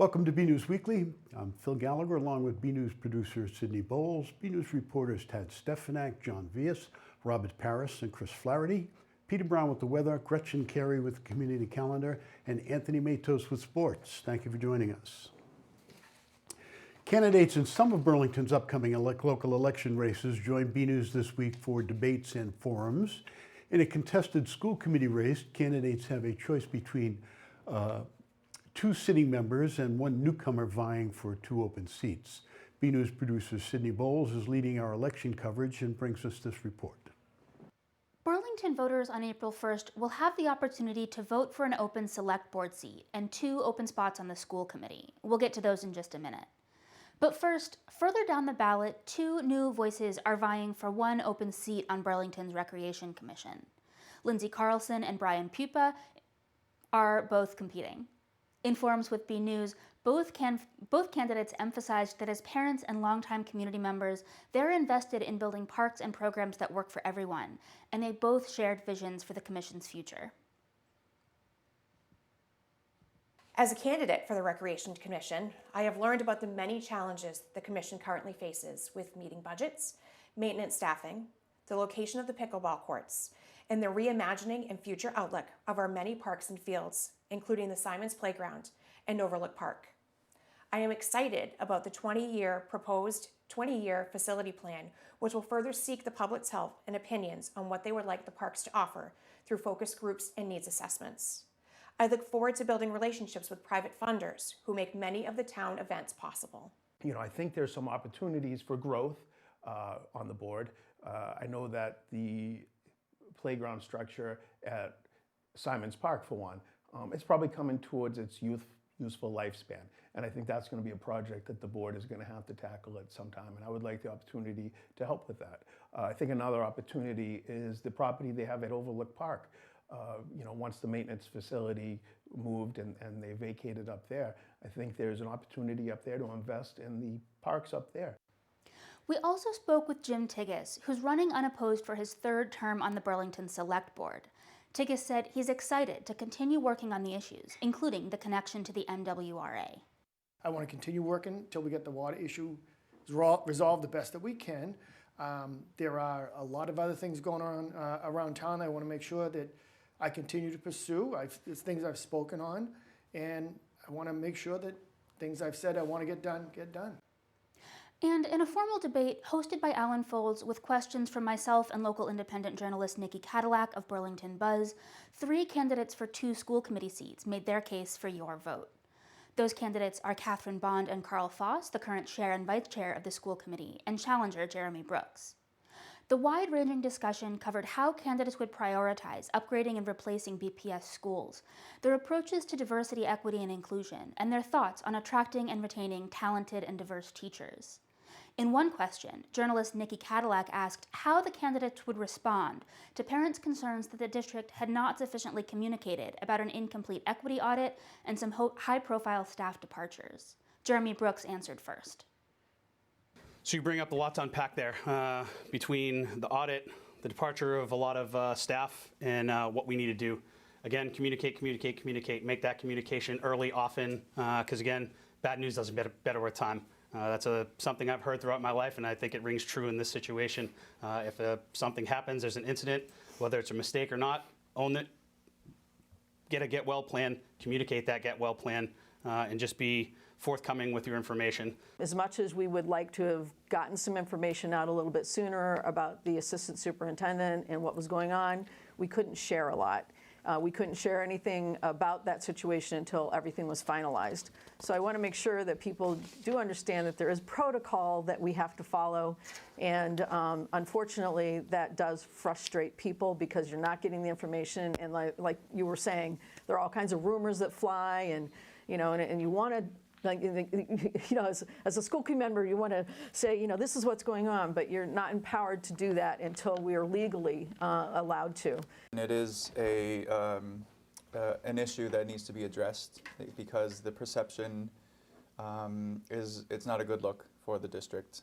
Welcome to BNEWS Weekly. I'm Phil Gallagher, along with BNEWS producer Sydney Bowles, BNEWS reporters Tad Stefanak, John Vias, Robert Paris, and Chris Flaherty, Peter Brown with the weather, Gretchen Carey with the community calendar, and Anthony Matos with sports. Thank you for joining us. Candidates in some of Burlington's upcoming local election races joined BNEWS this week for debates and forums. In a contested school committee race, candidates have a choice between two sitting members and one newcomer vying for two open seats. BNEWS producer Sydney Bowles is leading our election coverage and brings us this report. Burlington voters on April 1st will have the opportunity to vote for an open select board seat and two open spots on the school committee. We'll get to those in just a minute. But first, further down the ballot, two new voices are vying for one open seat on Burlington's Recreation Commission. Lindsay Carlson and Brian Pupa are both competing. In forums with BNEWS, both candidates emphasized that as parents and longtime community members, they're invested in building parks and programs that work for everyone, and they both shared visions for the Commission's future. As a candidate for the Recreation Commission, I have learned about the many challenges the Commission currently faces with meeting budgets, maintenance staffing, the location of the pickleball courts, and the reimagining and future outlook of our many parks and fields, including the Simons Playground and Overlook Park. I am excited about the proposed 20-year facility plan, which will further seek the public's help and opinions on what they would like the parks to offer through focus groups and needs assessments. I look forward to building relationships with private funders who make many of the town events possible. I think there's some opportunities for growth on the board. I know that the playground structure at Simons Park, for one, it's probably coming towards its useful lifespan. And I think that's going to be a project that the board is going to have to tackle at some time. And I would like the opportunity to help with that. I think another opportunity is the property they have at Overlook Park. Once the maintenance facility moved and they vacated up there, I think there's an opportunity up there to invest in the parks up there. We also spoke with Jim Tiggis, who's running unopposed for his third term on the Burlington Select Board. Tiggis said he's excited to continue working on the issues, including the connection to the MWRA. I want to continue working until we get the water issue resolved the best that we can. There are a lot of other things going on around town. I want to make sure that I continue to pursue. There's things I've spoken on, and I want to make sure that things I've said I want to get done, get done. And in a formal debate hosted by Alan Folds with questions from myself and local independent journalist Nikki Cadillac of Burlington Buzz, three candidates for two school committee seats made their case for your vote. Those candidates are Catherine Bond and Carl Foss, the current chair and vice chair of the school committee, and challenger Jeremy Brooks. The wide-ranging discussion covered how candidates would prioritize upgrading and replacing BPS schools, their approaches to diversity, equity, and inclusion, and their thoughts on attracting and retaining talented and diverse teachers. In one question, journalist Nikki Cadillac asked how the candidates would respond to parents' concerns that the district had not sufficiently communicated about an incomplete equity audit and some high-profile staff departures. Jeremy Brooks answered first. So you bring up a lot to unpack there between the audit, the departure of a lot of staff, and what we need to do. Again, communicate, make that communication early, often, because again, bad news doesn't get better with time. That's something I've heard throughout my life, and I think it rings true in this situation. If something happens, there's an incident, whether it's a mistake or not, own it, get a get-well plan, communicate that get-well plan, and just be forthcoming with your information. As much as we would like to have gotten some information out a little bit sooner about the assistant superintendent and what was going on, we couldn't share a lot. We couldn't share anything about that situation until everything was finalized. So I want to make sure that people do understand that there is protocol that we have to follow. And unfortunately, that does frustrate people because you're not getting the information. And like you were saying, there are all kinds of rumors that fly, and and you want to, as a school committee member, you want to say, this is what's going on, but you're not empowered to do that until we are legally allowed to. And it is an issue that needs to be addressed because the perception it's not a good look for the district.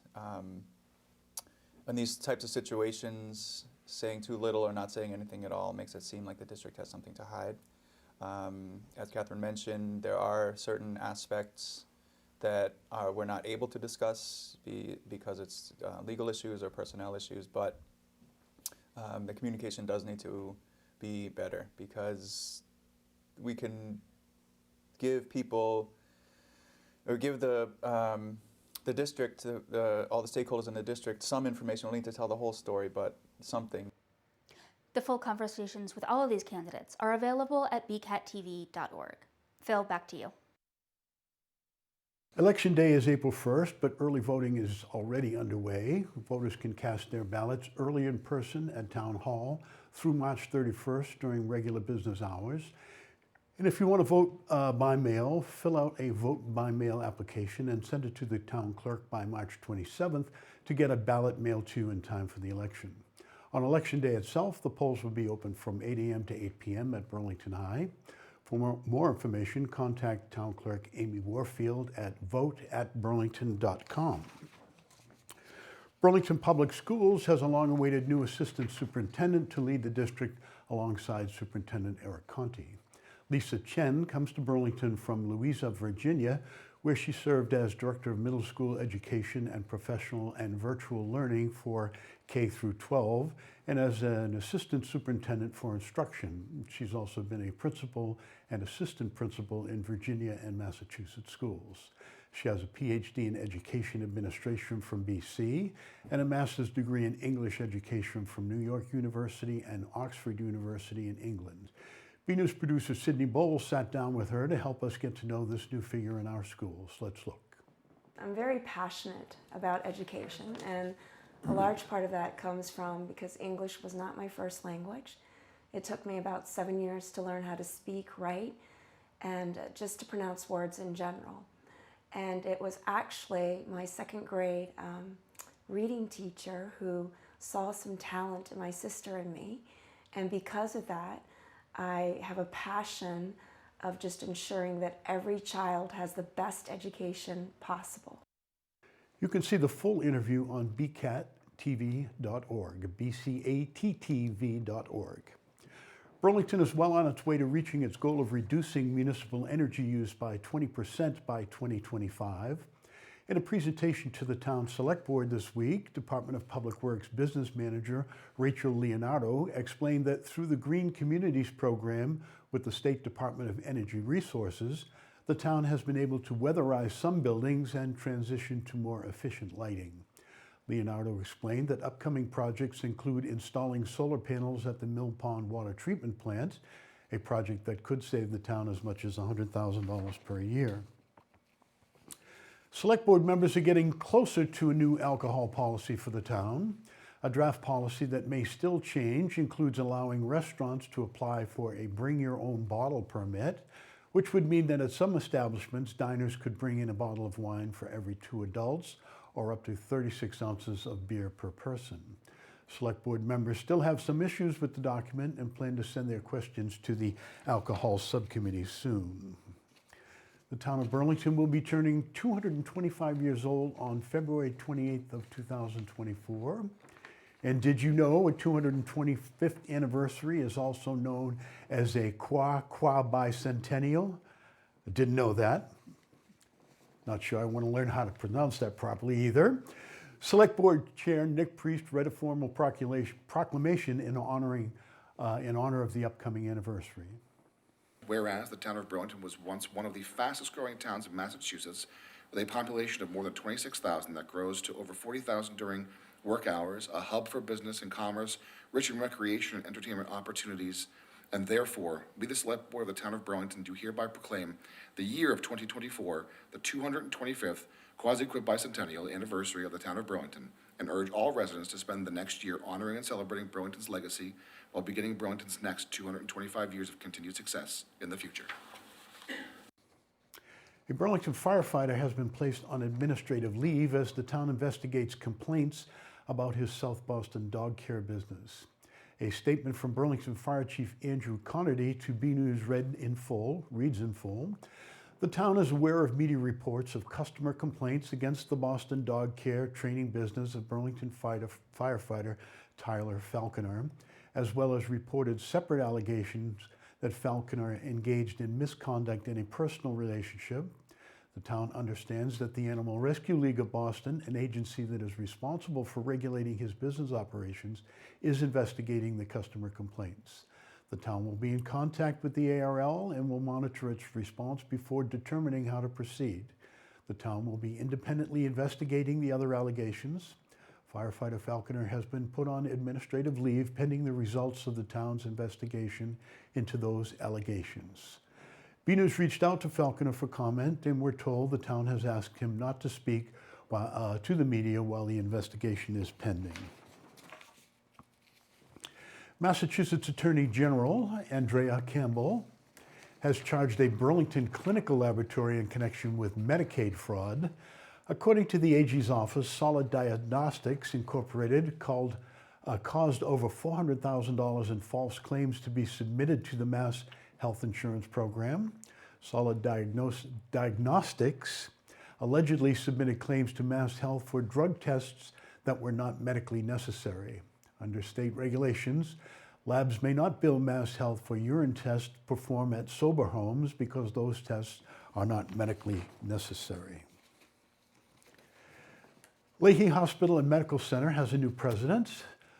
In these types of situations, saying too little or not saying anything at all makes it seem like the district has something to hide. As Catherine mentioned, there are certain aspects that we're not able to discuss because it's legal issues or personnel issues, but the communication does need to be better, because we can give people, or give the district, all the stakeholders in the district, some information. We don't need to tell the whole story, but something. The full conversations with all of these candidates are available at bcattv.org. Phil, back to you. Election day is April 1st, but early voting is already underway. Voters can cast their ballots early in person at Town Hall through March 31st during regular business hours. And if you want to vote by mail, fill out a vote by mail application and send it to the town clerk by March 27th to get a ballot mailed to you in time for the election. On election day itself, the polls will be open from 8 a.m. to 8 p.m. at Burlington High. For more information, contact Town Clerk Amy Warfield at vote@burlington.com. Burlington Public Schools has a long-awaited new Assistant Superintendent to lead the district alongside Superintendent Eric Conti. Lisa Chen comes to Burlington from Louisa, Virginia, where she served as Director of Middle School Education and Professional and Virtual Learning for K through 12, and as an Assistant Superintendent for Instruction. She's also been a Principal and Assistant Principal in Virginia and Massachusetts schools. She has a PhD in Education Administration from BC and a Master's degree in English Education from New York University and Oxford University in England. BNews producer Sydney Bowles sat down with her to help us get to know this new figure in our schools. Let's look. I'm very passionate about education, and a large part of that comes from because English was not my first language. It took me about 7 years to learn how to speak, write, and just to pronounce words in general. And it was actually my second grade reading teacher who saw some talent in my sister and me, and because of that, I have a passion of just ensuring that every child has the best education possible. You can see the full interview on bcattv.org, bcattv.org. Burlington is well on its way to reaching its goal of reducing municipal energy use by 20% by 2025. In a presentation to the Town Select Board this week, Department of Public Works Business Manager Rachel Leonardo explained that through the Green Communities program with the State Department of Energy Resources, the town has been able to weatherize some buildings and transition to more efficient lighting. Leonardo explained that upcoming projects include installing solar panels at the Mill Pond Water Treatment Plant, a project that could save the town as much as $100,000 per year. Select Board members are getting closer to a new alcohol policy for the town. A draft policy that may still change includes allowing restaurants to apply for a bring-your-own-bottle permit, which would mean that at some establishments, diners could bring in a bottle of wine for every 2 adults or up to 36 ounces of beer per person. Select Board members still have some issues with the document and plan to send their questions to the Alcohol Subcommittee soon. The town of Burlington will be turning 225 years old on February 28th of 2024. And did you know a 225th anniversary is also known as a Qua bicentennial? I didn't know that. Not sure I want to learn how to pronounce that properly either. Select Board Chair Nick Priest read a formal proclamation in honor of the upcoming anniversary. Whereas the town of Burlington was once one of the fastest growing towns in Massachusetts, with a population of more than 26,000 that grows to over 40,000 during work hours, a hub for business and commerce, rich in recreation and entertainment opportunities, and therefore, we, the Select Board of the town of Burlington, do hereby proclaim the year of 2024, the 225th quasi-bicentennial anniversary of the town of Burlington, and urge all residents to spend the next year honoring and celebrating Burlington's legacy while beginning Burlington's next 225 years of continued success in the future. A Burlington firefighter has been placed on administrative leave as the town investigates complaints about his South Boston dog care business. A statement from Burlington Fire Chief Andrew Connerty to BNews reads in full. The town is aware of media reports of customer complaints against the Boston dog care training business of Burlington firefighter Tyler Falconer, as well as reported separate allegations that Falconer engaged in misconduct in a personal relationship. The town understands that the Animal Rescue League of Boston, an agency that is responsible for regulating his business operations, is investigating the customer complaints. The town will be in contact with the ARL and will monitor its response before determining how to proceed. The town will be independently investigating the other allegations. Firefighter Falconer has been put on administrative leave pending the results of the town's investigation into those allegations. BNews reached out to Falconer for comment, and we're told the town has asked him not to speak to the media while the investigation is pending. Massachusetts Attorney General Andrea Campbell has charged a Burlington clinical laboratory in connection with Medicaid fraud. According to the AG's office, Solid Diagnostics Incorporated caused over $400,000 in false claims to be submitted to the Mass Health Insurance Program. Solid Diagnostics allegedly submitted claims to Mass Health for drug tests that were not medically necessary. Under state regulations, labs may not bill Mass Health for urine tests performed at sober homes because those tests are not medically necessary. Leahy Hospital and Medical Center has a new president.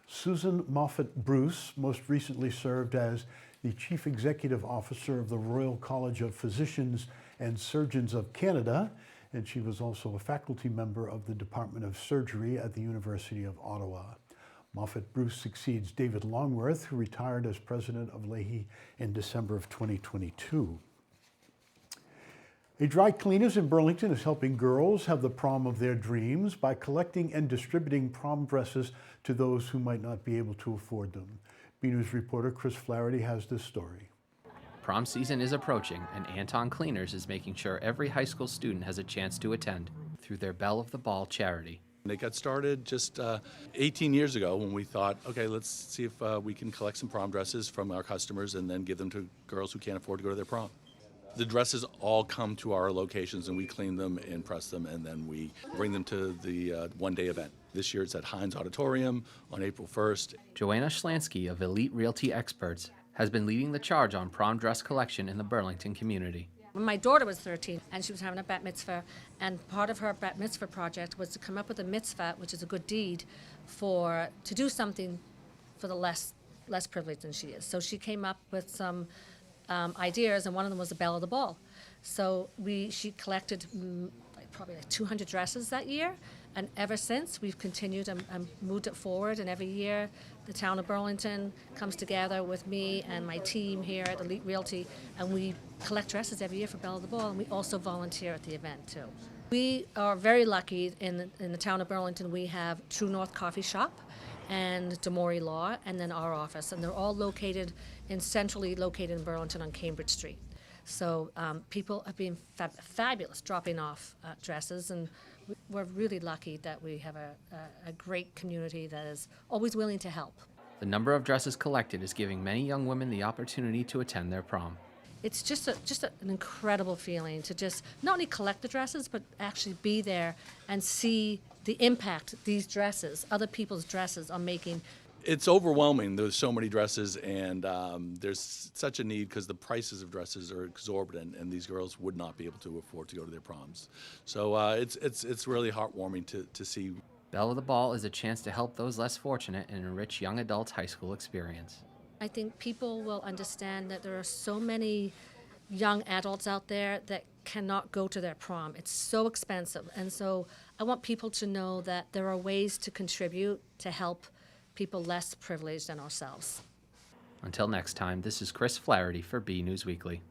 Susan Moffett Bruce most recently served as the Chief Executive Officer of the Royal College of Physicians and Surgeons of Canada, and she was also a faculty member of the Department of Surgery at the University of Ottawa. Moffett Bruce succeeds David Longworth, who retired as president of Leahy in December of 2022. A dry cleaners in Burlington is helping girls have the prom of their dreams by collecting and distributing prom dresses to those who might not be able to afford them. BNews reporter Chris Flaherty has this story. Prom season is approaching, and Anton Cleaners is making sure every high school student has a chance to attend through their Belle of the Ball charity. It got started just 18 years ago when we thought, okay, let's see if we can collect some prom dresses from our customers and then give them to girls who can't afford to go to their prom. The dresses all come to our locations and we clean them and press them, and then we bring them to the one-day event. This year it's at Heinz Auditorium on April 1st. Joanna Schlansky of Elite Realty Experts has been leading the charge on prom dress collection in the Burlington community. When my daughter was 13 and she was having a bat mitzvah, and part of her bat mitzvah project was to come up with a mitzvah, which is a good deed, to do something for the less privileged than she is. So she came up with some ideas, and one of them was the Belle of the Ball. So she collected probably like 200 dresses that year, and ever since we've continued and moved it forward, and every year the town of Burlington comes together with me and my team here at Elite Realty, and we collect dresses every year for Belle of the Ball, and we also volunteer at the event too. We are very lucky in the town of Burlington. We have True North Coffee Shop and Demori Law, and then our office, and they're all centrally located in Burlington on Cambridge Street. So people have been fabulous dropping off dresses, and we're really lucky that we have a great community that is always willing to help. The number of dresses collected is giving many young women the opportunity to attend their prom. It's just an incredible feeling to just not only collect the dresses, but actually be there and see the impact these dresses, other people's dresses, are making. It's overwhelming. There's so many dresses, and there's such a need because the prices of dresses are exorbitant, and these girls would not be able to afford to go to their proms. So it's really heartwarming to see. Belle of the Ball is a chance to help those less fortunate and enrich young adults' high school experience. I think people will understand that there are so many young adults out there that cannot go to their prom. It's so expensive, and so I want people to know that there are ways to contribute to help people less privileged than ourselves. Until next time, this is Chris Flaherty for BNews Weekly.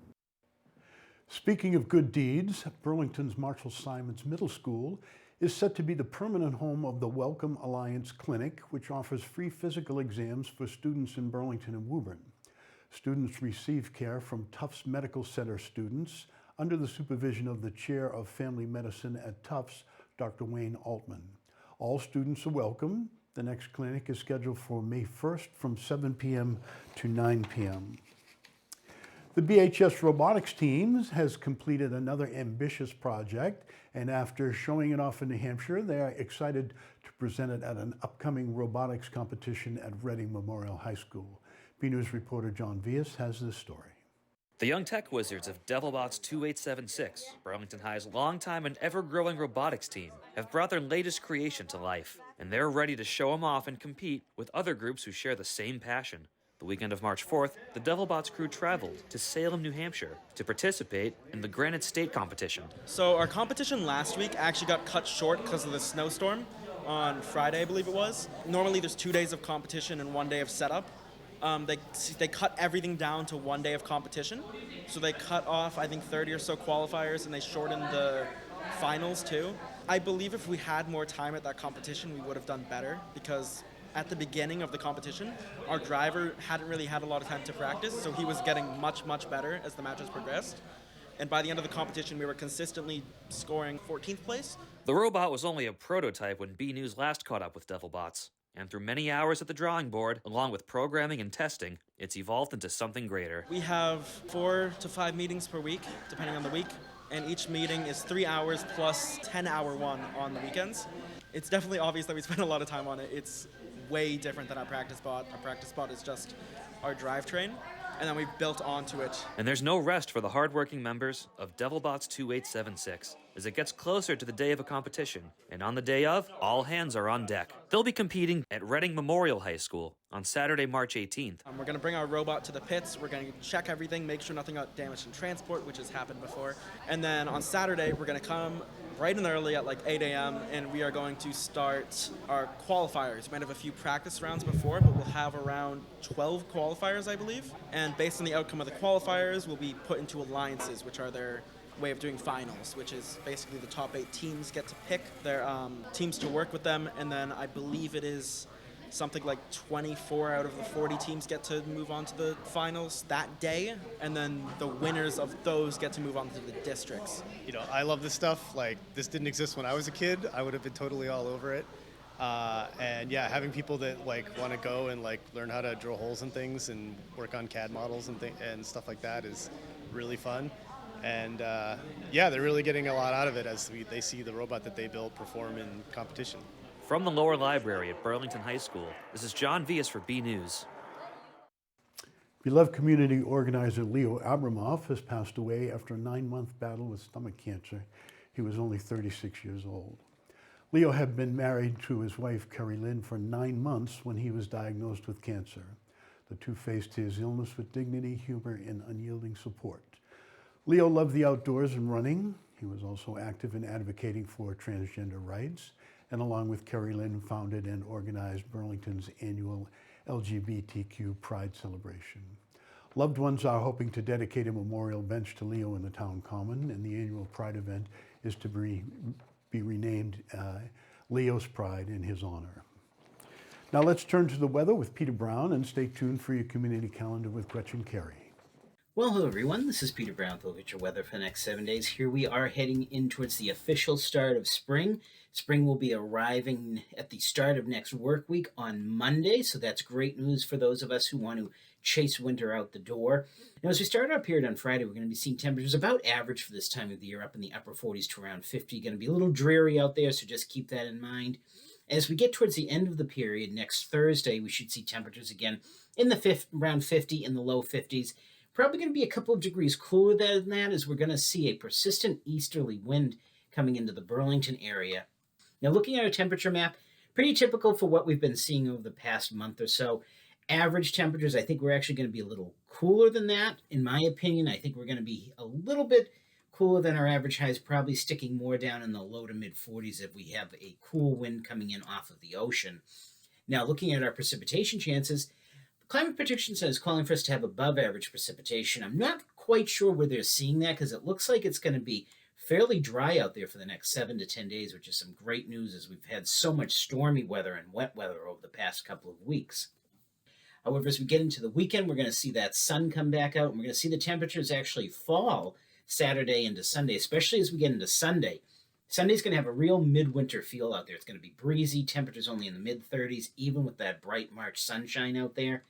Speaking of good deeds, Burlington's Marshall Simons Middle School is set to be the permanent home of the Welcome Alliance Clinic, which offers free physical exams for students in Burlington and Woburn. Students receive care from Tufts Medical Center students under the supervision of the Chair of Family Medicine at Tufts, Dr. Wayne Altman. All students are welcome. The next clinic is scheduled for May 1st from 7 p.m. to 9 p.m. The BHS robotics team has completed another ambitious project, and after showing it off in New Hampshire, they are excited to present it at an upcoming robotics competition at Reading Memorial High School. BNews reporter John Vias has this story. The young tech wizards of DevilBots 2876, Burlington High's longtime and ever-growing robotics team, have brought their latest creation to life, and they're ready to show them off and compete with other groups who share the same passion. The weekend of March 4th, the DevilBots crew traveled to Salem, New Hampshire to participate in the Granite State competition. So our competition last week actually got cut short because of the snowstorm on Friday, I believe it was. Normally there's 2 days of competition and 1 day of setup. They cut everything down to 1 day of competition. So they cut off, I think, 30 or so qualifiers, and they shortened the finals too. I believe if we had more time at that competition, we would have done better, because at the beginning of the competition, our driver hadn't really had a lot of time to practice, so he was getting much, much better as the matches progressed. And by the end of the competition, we were consistently scoring 14th place. The robot was only a prototype when BNEWS last caught up with DevilBots. And through many hours at the drawing board, along with programming and testing, it's evolved into something greater. We have 4 to 5 meetings per week, depending on the week, and each meeting is 3 hours plus 10-hour one on the weekends. It's definitely obvious that we spend a lot of time on it. It's way different than our practice bot. Our practice bot is just our drivetrain, and then we've built onto it. And there's no rest for the hardworking members of DevilBots 2876 as it gets closer to the day of a competition. And on the day of, all hands are on deck. They'll be competing at Reading Memorial High School on Saturday, March 18th. We're going to bring our robot to the pits. We're going to check everything, make sure nothing got damaged in transport, which has happened before. And then on Saturday, we're going to come bright and early at like 8 a.m. and we are going to start our qualifiers. We might have a few practice rounds before, but we'll have around 12 qualifiers, I believe. And based on the outcome of the qualifiers, we'll be put into alliances, which are their way of doing finals, which is basically the top 8 teams get to pick their teams to work with them, and then I believe it is something like 24 out of the 40 teams get to move on to the finals that day, and then the winners of those get to move on to the districts. You know, I love this stuff. Like, this didn't exist when I was a kid. I would have been totally all over it. And yeah, having people that like want to go and like learn how to drill holes and things and work on CAD models and stuff like that is really fun. And yeah, they're really getting a lot out of it as they see the robot that they built perform in competition. From the lower library at Burlington High School, this is John Vias for BNews. Beloved community organizer Leo Abramoff has passed away after a 9-month battle with stomach cancer. He was only 36 years old. Leo had been married to his wife, Carrie Lynn, for 9 months when he was diagnosed with cancer. The two faced his illness with dignity, humor, and unyielding support. Leo loved the outdoors and running. He was also active in advocating for transgender rights, and along with Carrie Lynn, founded and organized Burlington's annual LGBTQ Pride celebration. Loved ones are hoping to dedicate a memorial bench to Leo in the town common, and the annual Pride event is to be renamed Leo's Pride in his honor. Now let's turn to the weather with Peter Brown, and stay tuned for your community calendar with Gretchen Carey. Well, hello everyone, this is Peter Brown with Look at Your Weather for the next 7 days. Here we are heading in towards the official start of spring. Spring will be arriving at the start of next work week on Monday, so that's great news for those of us who want to chase winter out the door. Now, as we start our period on Friday, we're going to be seeing temperatures about average for this time of the year, up in the upper 40s to around 50. Going to be a little dreary out there, so just keep that in mind. As we get towards the end of the period, next Thursday, we should see temperatures again in the around 50, in the low 50s. Probably going to be a couple of degrees cooler than that, as we're going to see a persistent easterly wind coming into the Burlington area. Now, looking at our temperature map, pretty typical for what we've been seeing over the past month or so. Average temperatures, I think we're actually going to be a little cooler than that. In my opinion, I think we're going to be a little bit cooler than our average highs, probably sticking more down in the low to mid 40s if we have a cool wind coming in off of the ocean. Now, looking at our precipitation chances, Climate Prediction Center is calling for us to have above average precipitation. I'm not quite sure where they're seeing that, because it looks like it's going to be fairly dry out there for the next 7 to 10 days, which is some great news as we've had so much stormy weather and wet weather over the past couple of weeks. However, as we get into the weekend, we're going to see that sun come back out, and we're going to see the temperatures actually fall Saturday into Sunday, especially as we get into Sunday. Sunday's going to have a real midwinter feel out there. It's going to be breezy, temperatures only in the mid-30s, even with that bright March sunshine out there.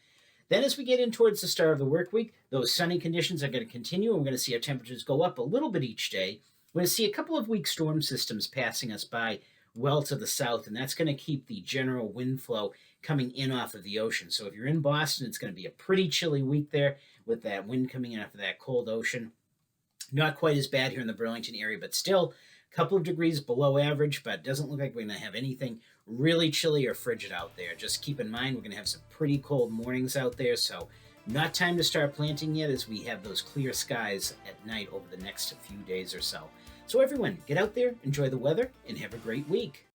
Then as we get in towards the start of the work week, those sunny conditions are going to continue, and we're going to see our temperatures go up a little bit each day. We're going to see a couple of weak storm systems passing us by well to the south, and that's going to keep the general wind flow coming in off of the ocean. So if you're in Boston, it's going to be a pretty chilly week there with that wind coming in off of that cold ocean. Not quite as bad here in the Burlington area, but still a couple of degrees below average, but it doesn't look like we're going to have anything really chilly or frigid out there. Just keep in mind, we're going to have some pretty cold mornings out there, so not time to start planting yet as we have those clear skies at night over the next few days or so. So everyone, get out there, enjoy the weather, and have a great week.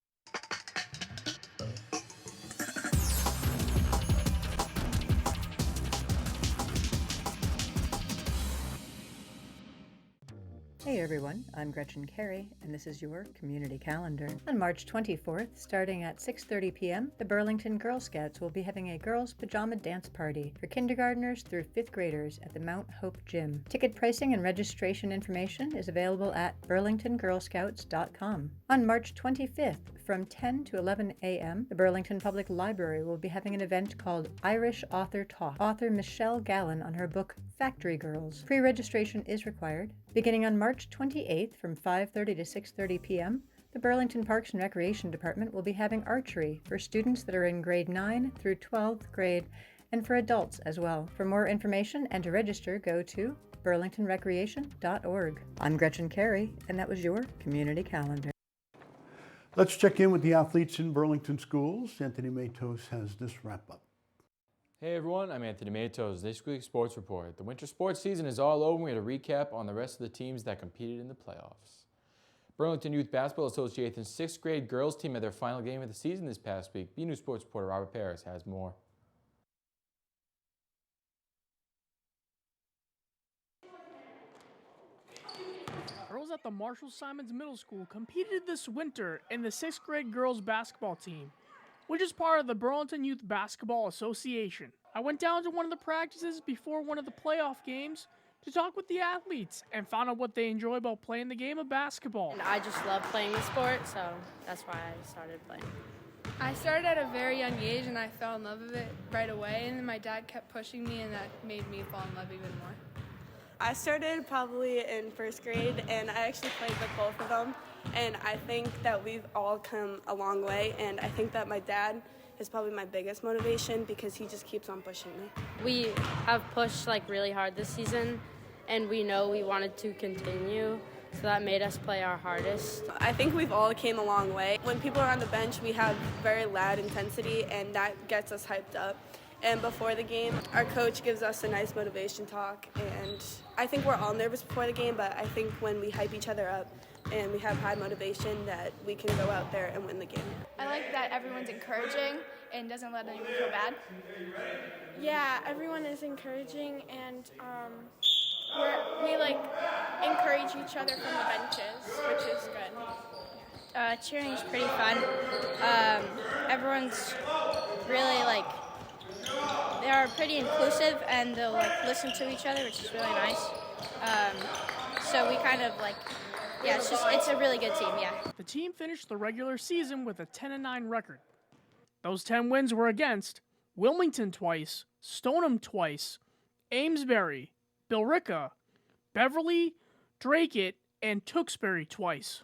Hey everyone, I'm Gretchen Carey, and this is your community calendar. On March 24th, starting at 6:30 p.m., the Burlington Girl Scouts will be having a girls' pajama dance party for kindergartners through 5th graders at the Mount Hope Gym. Ticket pricing and registration information is available at burlingtongirlscouts.com. On March 25th, from 10 to 11 a.m., the Burlington Public Library will be having an event called Irish Author Talk. Author Michelle Gallen on her book Factory Girls. Pre-registration is required. Beginning on March 28th from 5:30 to 6:30 p.m., the Burlington Parks and Recreation Department will be having archery for students that are in grade 9 through 12th grade and for adults as well. For more information and to register, go to burlingtonrecreation.org. I'm Gretchen Carey, and that was your community calendar. Let's check in with the athletes in Burlington schools. Anthony Matos has this wrap-up. Hey everyone, I'm Anthony Matos. This week's sports report. The winter sports season is all over. We had a recap on the rest of the teams that competed in the playoffs. Burlington Youth Basketball Association's 6th grade girls team had their final game of the season this past week. BNEWS sports reporter Robert Paris has more. Girls at the Marshall Simons Middle School competed this winter in the 6th grade girls basketball team, which is part of the Burlington Youth Basketball Association. I went down to one of the practices before one of the playoff games to talk with the athletes and found out what they enjoy about playing the game of basketball. And I just love playing the sport, so that's why I started playing. I started at a very young age and I fell in love with it right away, and then my dad kept pushing me and that made me fall in love even more. I started probably in 1st grade and I actually played with both of them, and I think that we've all come a long way, and I think that my dad is probably my biggest motivation because he just keeps on pushing me. We have pushed really hard this season, and we know we wanted to continue, so that made us play our hardest. I think we've all came a long way. When people are on the bench, we have very loud intensity, and that gets us hyped up. And before the game, our coach gives us a nice motivation talk, and I think we're all nervous before the game, but I think when we hype each other up and we have high motivation, that we can go out there and win the game. I like that everyone's encouraging and doesn't let anyone feel bad. Yeah, everyone is encouraging, and we encourage each other from the benches, which is good. Cheering is pretty fun. Everyone's really they are pretty inclusive, and they'll listen to each other, which is really nice. So we kind of it's a really good team, yeah. The team finished the regular season with a 10-9 record. Those 10 wins were against Wilmington twice, Stoneham twice, Amesbury, Billerica, Beverly, Dracut, and Tewksbury twice.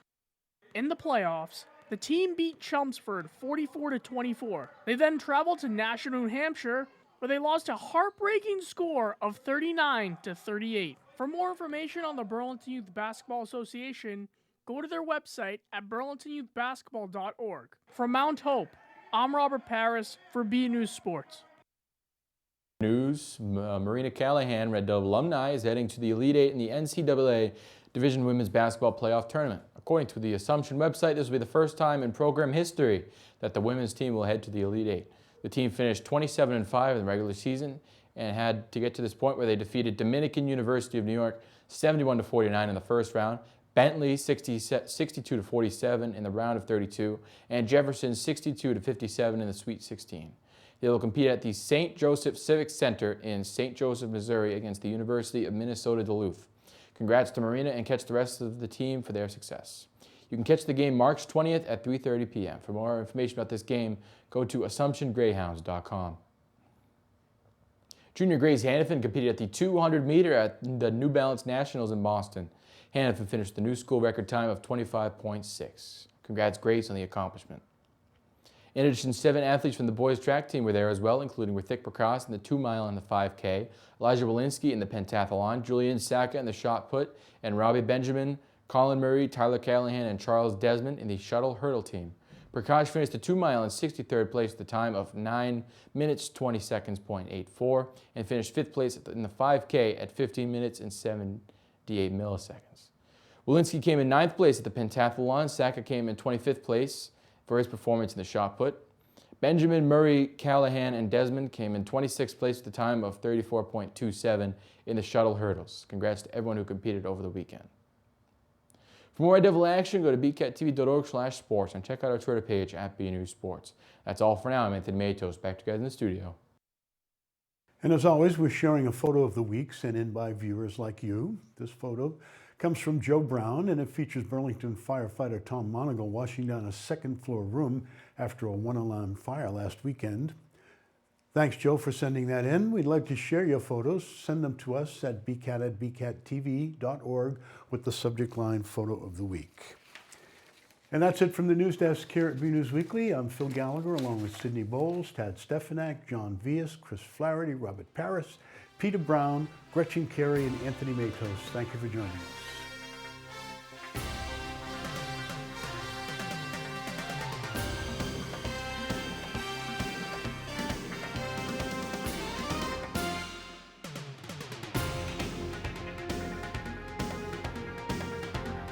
In the playoffs, the team beat Chelmsford 44-24. They then traveled to Nashua, New Hampshire, where they lost a heartbreaking score of 39-38. For more information on the Burlington Youth Basketball Association, go to their website at burlingtonyouthbasketball.org. From Mount Hope, I'm Robert Paris for BNews Sports. News, Marina Callahan, Red Dove alumni, is heading to the Elite Eight in the NCAA Division Women's Basketball Playoff Tournament. According to the Assumption website, this will be the first time in program history that the women's team will head to the Elite Eight. The team finished 27-5 in the regular season and had to get to this point where they defeated Dominican University of New York 71-49 in the first round, Bentley 62-47 in the round of 32, and Jefferson 62-57 in the Sweet 16. They will compete at the St. Joseph Civic Center in St. Joseph, Missouri against the University of Minnesota Duluth. Congrats to Marina, and catch the rest of the team for their success. You can catch the game March 20th at 3:30 p.m. For more information about this game, go to AssumptionGreyhounds.com. Junior Grace Hannafin competed at the 200-meter at the New Balance Nationals in Boston. Hannafin finished the new school record time of 25.6. Congrats, Grace, on the accomplishment. In addition, 7 athletes from the boys track team were there as well, including Rithik Prakash in the 2-mile and the 5K, Elijah Walensky in the pentathlon, Julian Saka in the shot put, and Robbie Benjamin, Colin Murray, Tyler Callahan, and Charles Desmond in the shuttle hurdle team. Prakash finished the 2-mile in 63rd place at the time of 9 minutes 20 seconds, .84, and finished 5th place in the 5K at 15 minutes and 78 milliseconds. Walensky came in 9th place at the pentathlon. Saka came in 25th place for his performance in the shot put. Benjamin, Murray, Callahan, and Desmond came in 26th place at the time of 34.27 in the shuttle hurdles. Congrats to everyone who competed over the weekend. For more Red Devil action, go to bcattv.org/sports and check out our Twitter page at BNEWS Sports. That's all for now. I'm Anthony Matos. Back to you guys in the studio. And as always, we're sharing a photo of the week sent in by viewers like you. This photo comes from Joe Brown, and it features Burlington firefighter Tom Monagle washing down a second-floor room after a one-alarm fire last weekend. Thanks, Joe, for sending that in. We'd like to share your photos. Send them to us at bcat@bcattv.org with the subject line Photo of the Week. And that's it from the news desk here at BNEWS Weekly. I'm Phil Gallagher, along with Sydney Bowles, Tad Stefanak, John Vias, Chris Flaherty, Robert Paris, Peter Brown, Gretchen Carey, and Anthony Matos. Thank you for joining us.